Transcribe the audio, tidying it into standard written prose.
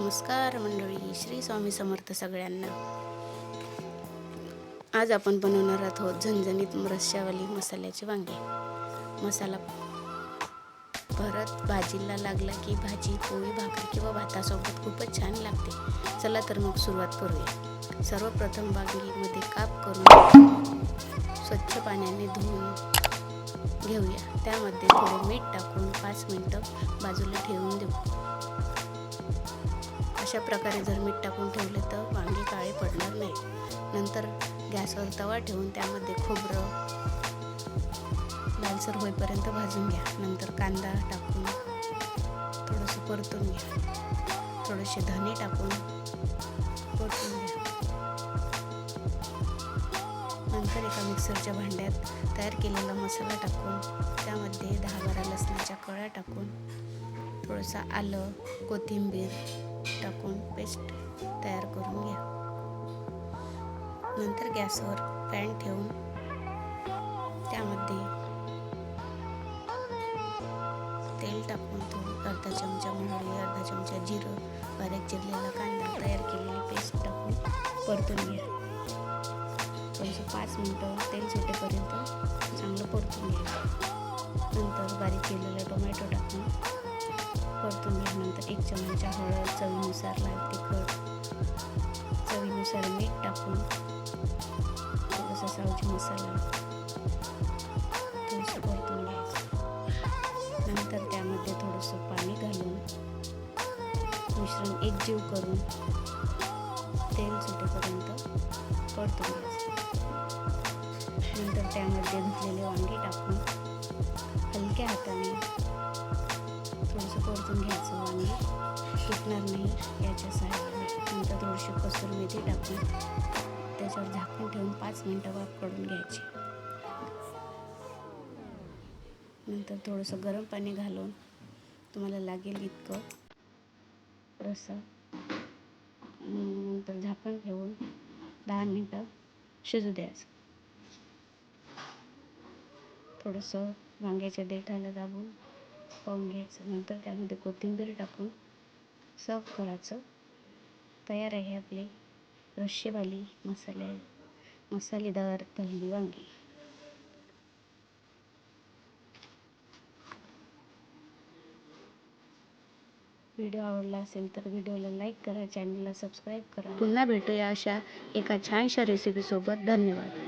नमस्कार मंडळी, श्री स्वामी समर्थ सगळ्यांना। आज आपण बनवणार आहोत झणझणीत रस्स्यावाली मसाल्याचे वांगे। मसाला परत भाजीला लागला की भाजी पोळी भाकरी किंवा भातासोबत खूपच छान लागते। चला तर मग सुरुवात करूया। सर्वप्रथम वांगीमध्ये काप करून स्वच्छ पाण्याने धुवून घेऊया। त्यामध्ये थोडे मीठ टाकून 5 मिनिटं बाजूला ठेवून देऊ। अशा प्रकारे जर मीठ टाकून ठेवले तर वांगे काळे पडणार नाही। नंतर गॅसवर तवा ठेवून त्यामध्ये खोबरं लालसर होईपर्यंत भाजून घ्या। नंतर कांदा टाकून थोडंसं परतून घ्या। थोडेसे धने टाकून परतून घ्या। नंतर एका मिक्सरच्या भांड्यात तयार केलेला मसाला टाकून त्यामध्ये 10-12 लसणाच्या कळ्या टाकून थोडंसं आलं कोथिंबीर टाकून पेस्ट तयार करून घ्या। नंतर गॅसवर पॅन ठेवून त्यामध्ये तेल टाकून अर्धा चमचा मोहरी, अर्धा चमचा जिरं, बारीक चिरलेला कांदा, तयार केलेली पेस्ट टाकून परतून घ्या। थोडंसं 5 मिनिटं तेल सुटेपर्यंत चांगलं परतून घ्या। नंतर बारीक केलेला टोमॅटो टाकून परतून घ्या। नंतर 1 चमचा हळद, चवीनुसार लाल तिखट, चवीनुसार मीठ टाकून थोडासा सावजी मसाला थोडंसं परतून घ्यायचं। नंतर त्यामध्ये थोडंसं पाणी घालून मिश्रण एकजीव करून तेल सुटेपर्यंत परतून घ्यायचं। नंतर त्यामध्ये धुतलेले वांगे टाकून हलक्या हाताने थोडंसं परतून घ्यायचं। वांगे तुटणार नाही याच्या सहाय्याने। नंतर थोडीशी कसुरी मेथी टाकून त्याच्यावर झाकून ठेवून 5 मिनिटं वाफ काढून घ्यायची। नंतर थोडंसं गरम पाणी घालून तुम्हाला लागेल इतकं रस्सा नंतर झाकण ठेवून 10 मिनिटं शिजू द्यायचं। थोडंसं वांग्याच्या देठाला दाबून पाहून घ्यायचं। नंतर त्यामध्ये कोथिंबीर टाकून सर्व करायचं। तयार आहे आपली रस्सेवाली मसालेदार तळलेली वांगी। व्हिडिओ आवडला असेल तर व्हिडिओला लाईक करा, चॅनलला सबस्क्राईब करा। पुन्हा भेटूया अशा एका छानशा रेसिपीसोबत। धन्यवाद।